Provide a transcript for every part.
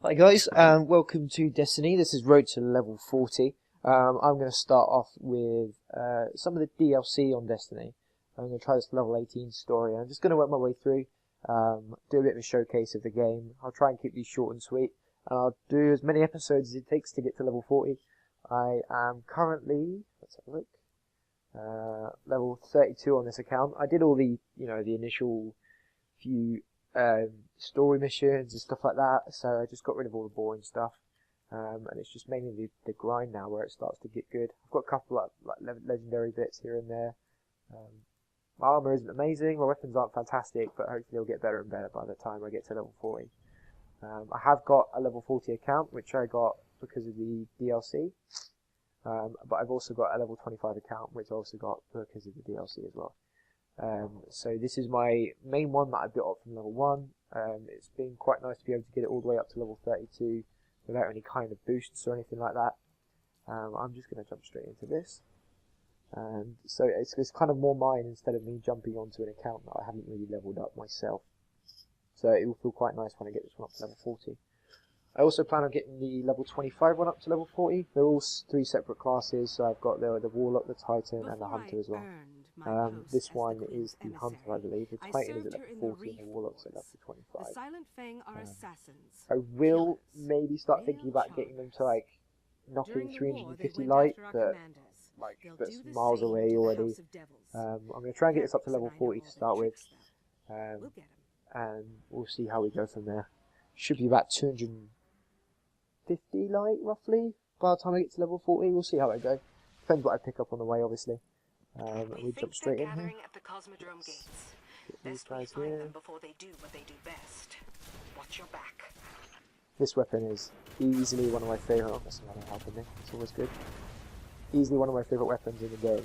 Hi guys, and welcome to Destiny. This is Road to Level 40. I'm going to start off with some of the DLC on Destiny. I'm going to try this level 18 story. I'm just going to work my way through, do a bit of a showcase of the game. I'll try and keep these short and sweet, and I'll do as many episodes as it takes to get to level 40. I am currently, let's have a look, level 32 on this account. I did all the, the initial few story missions and stuff like that, so I just got rid of all the boring stuff, and it's just mainly the grind now where it starts to get good. I've got a couple of like legendary bits here and there. My armor isn't amazing, my weapons aren't fantastic, but hopefully they'll get better and better by the time I get to level 40. I have got a level 40 account, which I got because of the DLC, but I've also got a level 25 account, which I also got because of the DLC as well. So this is my main one that I built up from level 1. It's been quite nice to be able to get it all the way up to level 32 without any kind of boosts or anything like that. I'm just going to jump straight into this. And so it's kind of more mine instead of me jumping onto an account that I haven't really leveled up myself. So it will feel quite nice when I get this one up to level 40. I also plan on getting the level 25 one up to level 40. They're all 3 separate classes, so I've got the Warlock, the Titan, and the Hunter as well. This one is the Hunter, I believe. The Titan is at level 40 and the Warlock's at level 25. The silent Fang are assassins. I will maybe start thinking about getting them to like knocking 350 light, but like that's miles away already. I'm going to try and get this up to level 40 to start with, and we'll see how we go from there. Should be about 250 light roughly by the time I get to level 40. We'll see how I go. Depends what I pick up on the way, obviously. We jump straight in here. Get these guys here. This weapon is easily one of my favourite. Oh, that's another helping me. It's always good. Easily one of my favourite weapons in the game.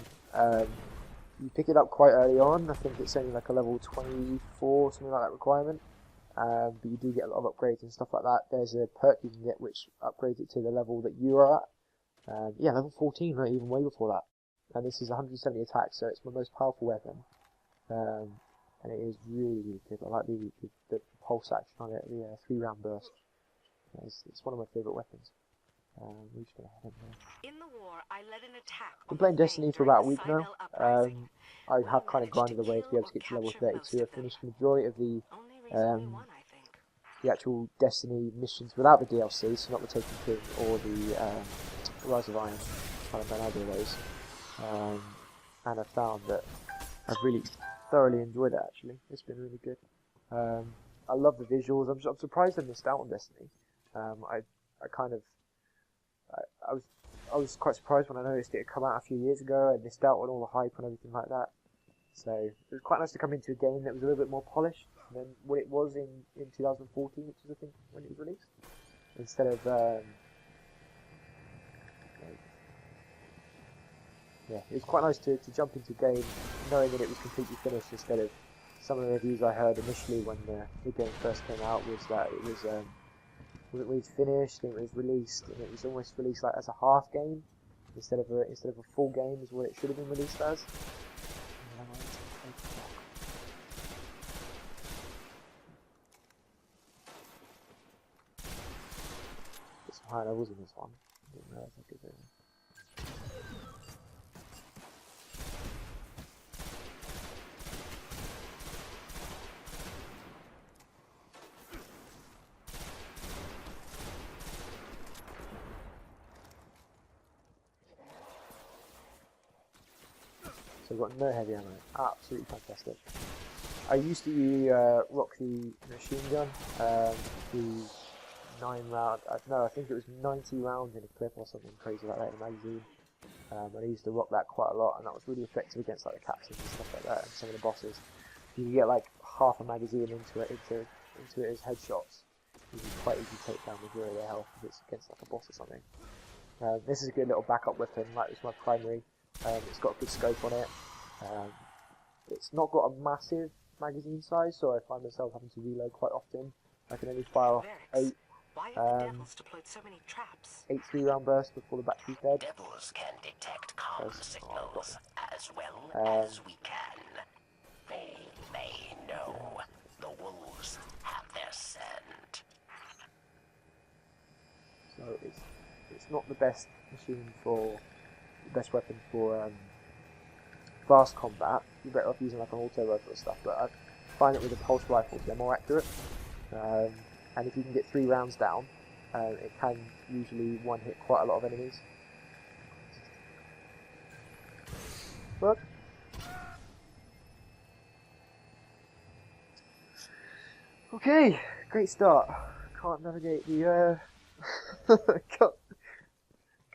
You pick it up quite early on. I think it's only like a level 24, something like that requirement. But you do get a lot of upgrades and stuff like that. There's a perk you can get which upgrades it to the level that you are at. Yeah, level 14, right, even way before that. And this is 170 attack, so it's my most powerful weapon. And it is really, really good. I like the pulse action on it, the 3-round burst. It's one of my favourite weapons. We're just going to head in there. In the war, I led an attack. I've been playing Destiny for about a week now. I have kind of grinded away to be able to get to level 32. I've finished the majority of the actual Destiny missions without the DLC, so not the Taken King or the Rise of Iron. I've kind of done either of those. And I found that I've really thoroughly enjoyed it actually. It's been really good. I love the visuals. I'm surprised I missed out on Destiny. I was quite surprised when I noticed it had come out a few years ago. I missed out on all the hype and everything like that. So it was quite nice to come into a game that was a little bit more polished than what it was in 2014, which is I think when it was released. Instead of yeah, it was quite nice to jump into a game knowing that it was completely finished, instead of some of the reviews I heard initially when the game first came out was that it wasn't really finished, and it was released, and it was almost released like as a half game instead of a full game is what it should have been released as. Get some high levels in this one. I didn't realise I could do it. So I've got no heavy ammo. Absolutely fantastic. I used to rock the machine gun, the 9-round. No, I think it was 90 rounds in a clip or something crazy like that in a magazine. And I used to rock that quite a lot, and that was really effective against like the captains and stuff like that, and some of the bosses. You can get like half a magazine into it as headshots. You can quite easily take down the majority of their health if it's against like a boss or something. This is a good little backup weapon. Like, it's my primary. It's got a good scope on it. It's not got a massive magazine size, so I find myself having to reload quite often. I can only fire off 8 3-round bursts before the battery's dead. Devils can detect comm signals as well as we can. They may know the wolves have their scent. it's not the best machine for the best weapon for fast combat. You're better off using like an auto rifle and stuff. But I find that with the pulse rifles, they're more accurate. And if you can get 3 rounds down, it can usually one hit quite a lot of enemies. But okay, great start. Can't navigate the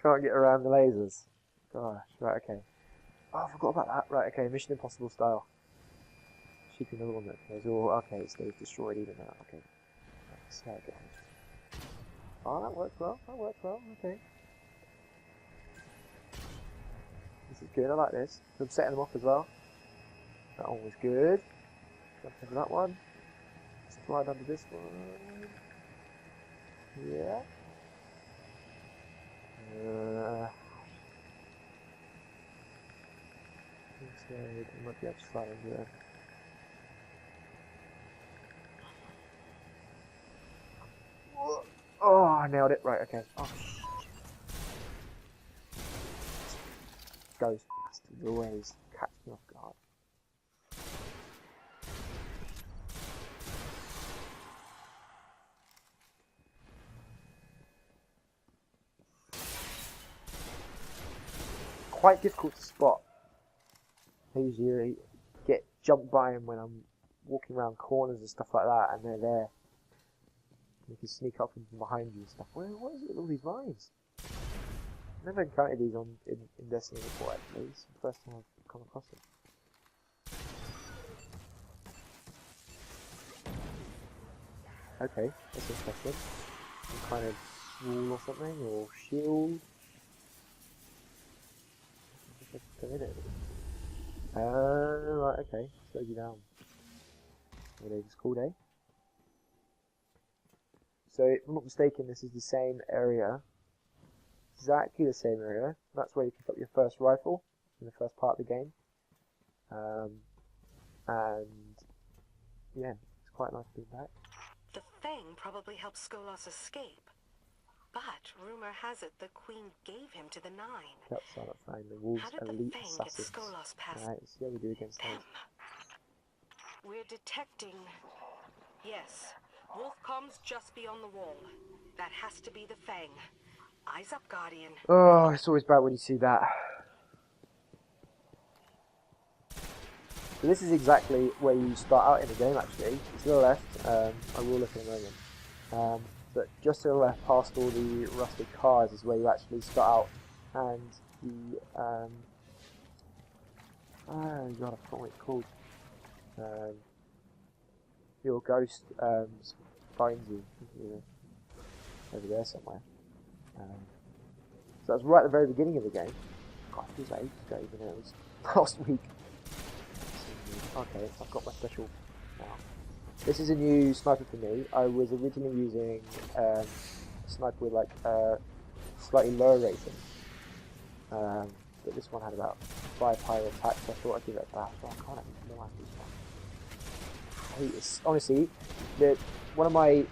can't get around the lasers. Gosh, right, okay. Oh, I forgot about that. Right, okay, Mission Impossible style. Should be another one that goes all okay, it stays destroyed even now. Okay. Let's see how it goes. Oh, that worked well, okay. This is good, I like this. So I'm setting them off as well. That one was good. Jump over that one. Slide under this one. Yeah. So I might be able to slide under there. Oh, I nailed it. Right, okay. Oh, Ghost bastard always catch me off guard. Quite difficult to spot. I usually get jumped by them when I'm walking around corners and stuff like that, and they're there. You can sneak up from behind you and stuff. What is it with all these vines? I've never encountered these in Destiny before, actually. It's the first time I've come across them. Okay, that's interesting. Some kind of wall or something, or shield. Right, okay. Slows you down. What is called, eh? So, if I'm not mistaken, this is the same area. Exactly the same area. That's where you pick up your first rifle in the first part of the game. And yeah, it's quite nice being back. The Fang probably helped Skolas escape. But rumor has it the Queen gave him to the Nine. That's not fine. The Wolves How did the Elite Fang Assassins. get Skolas past Alright, let's see how we do against them? those. We're detecting... Yes. Wolfcom's just beyond the wall. That has to be the Fang. Eyes up, Guardian. Oh, it's always bad when you see that. So this is exactly where you start out in the game, actually. To the left, I will look in a moment. But just to the left, past all the rusted cars, is where you actually start out. And the oh god, I forgot what it's called. Your ghost finds you, over there somewhere. So that's right at the very beginning of the game. God, it was ages ago, even though it was last week. Okay, I've got my special now. This is a new sniper for me. I was originally using a sniper with like a slightly lower rating. But this one had about 5 higher attacks, so I thought I'd give it a bash. Well, I can't have more after this one. Honestly, one of my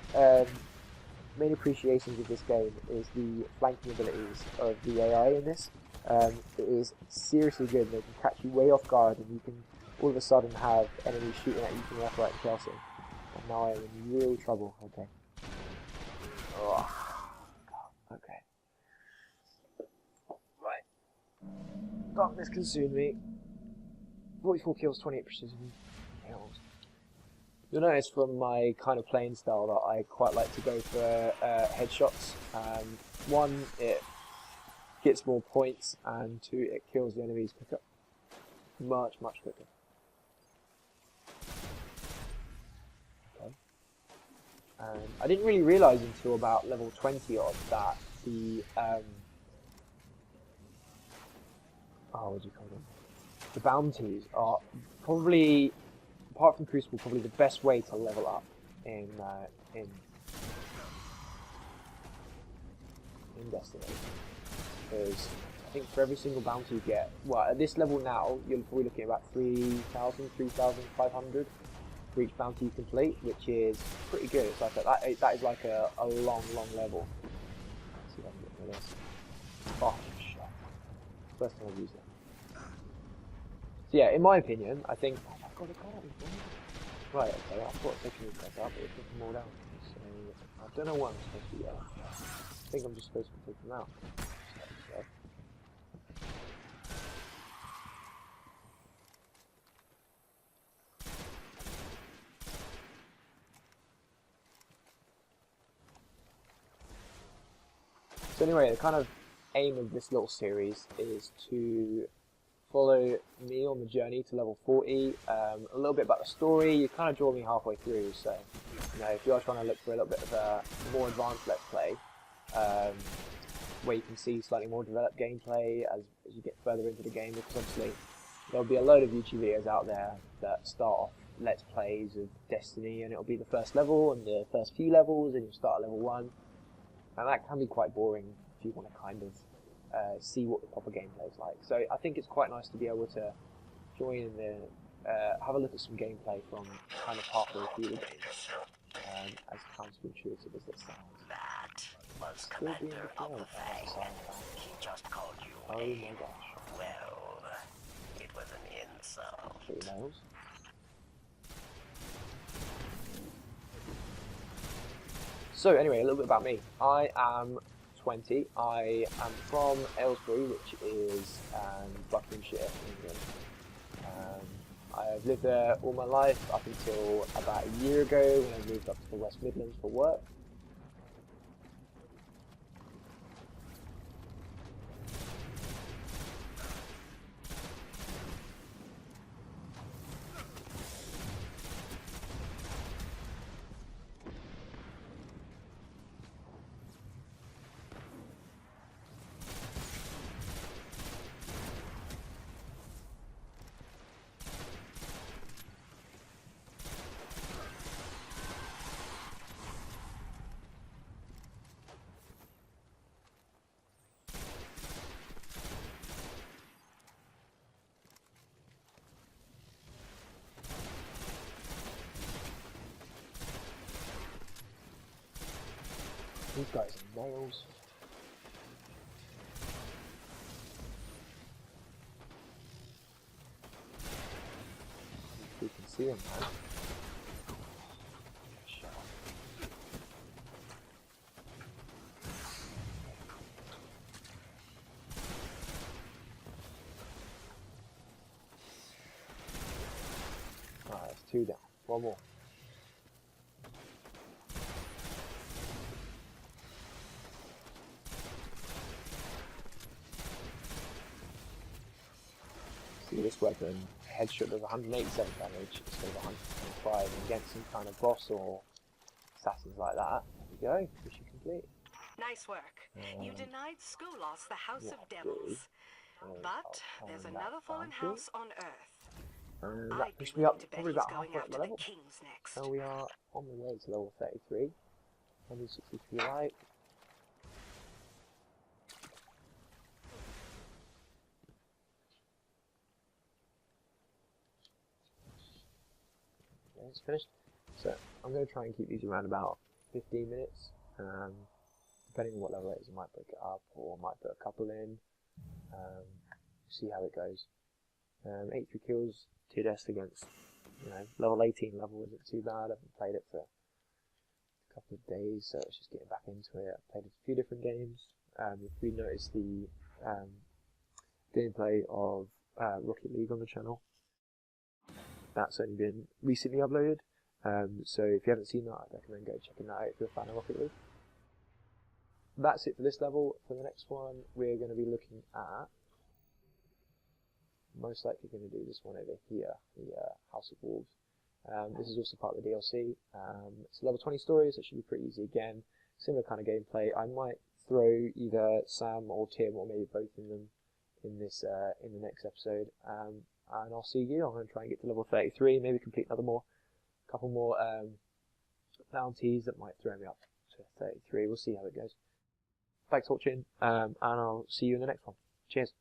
main appreciations of this game is the flanking abilities of the AI in this. It is seriously good. They can catch you way off guard, and you can all of a sudden have enemies shooting at you from left, right, and Chelsea. And now I'm in real trouble. Okay. Oh, God. Okay. Right. Darkness consumed me. 44 kills, 28 precision kills. You'll notice from my kind of playing style that I quite like to go for headshots. One, it gets more points, and 2, it kills the enemies quicker. Much quicker. Okay. I didn't really realise until about level 20 odd that the what do you call them? The bounties are probably, apart from Crucible, probably the best way to level up in Destiny. Because I think for every single bounty you get, well, at this level now, you're probably looking at about 3,000, 3,500 for each bounty you complete, which is pretty good. It's like that is like a long level. Let's see if this. Oh, shit. First time I've used it. So yeah, in my opinion, I think... Oh my god, I can't have it. Right, okay, I've got taking these guys up, but it's taking them all down. So, I don't know what I'm supposed to do. I think I'm just supposed to be taking them out. So. So anyway, the kind of aim of this little series is to follow me on the journey to level 40, a little bit about the story. You kind of draw me halfway through, so you know, if you are trying to look for a little bit of a more advanced let's play, where you can see slightly more developed gameplay as you get further into the game, because obviously there'll be a load of YouTube videos out there that start off let's plays of Destiny, and it'll be the first level and the first few levels, and you'll start at level 1, and that can be quite boring if you want to kind of see what the proper gameplay is like. So I think it's quite nice to be able to join in the have a look at some gameplay from kind of halfway through the game, as counterintuitive as this sounds. That was Still being Commander of the Fang. He just called you Oh a... my gosh. Well, it was an insult. 3 nails. So anyway, a little bit about me. I am 20. I am from Aylesbury, which is Buckinghamshire, England. I've lived there all my life up until about a year ago when I moved up to the West Midlands for work. These guys are nails. You can see them, man. Alright, that's 2 down. 1 more. See, this weapon, headshot does 187 damage instead of 125, and against some kind of boss or assassins like that. There we go, mission complete. Nice work. You denied Skolos the House of Devils. But there's another fallen house on Earth. And I'd that be pushed me willing up to bet probably he's about going halfway up after my the level. kings next. So we are on the way to level 33. 163 light. Okay, it's finished. So I'm going to try and keep these around about 15 minutes. Depending on what level it is, I might break it up or I might put a couple in. See how it goes. 83 kills, 2 deaths against, you know, level 18 level isn't too bad. I haven't played it for a couple of days, so it's just getting back into it. I've played a few different games. If we notice the gameplay of Rocket League on the channel, that's only been recently uploaded. So if you haven't seen that, I'd recommend go checking that out if you're a fan of Rocket League. That's it for this level. For the next one, we're going to be looking at, most likely going to do this one over here, the House of Wolves. This is also part of the DLC. It's a level 20 story, so it should be pretty easy again. Similar kind of gameplay. I might throw either Sam or Tim, or maybe both of them, in this in the next episode. And I'll see you. I'm going to try and get to level 33, maybe complete another couple more bounties that might throw me up to 33. We'll see how it goes. Thanks for watching, and I'll see you in the next one. Cheers.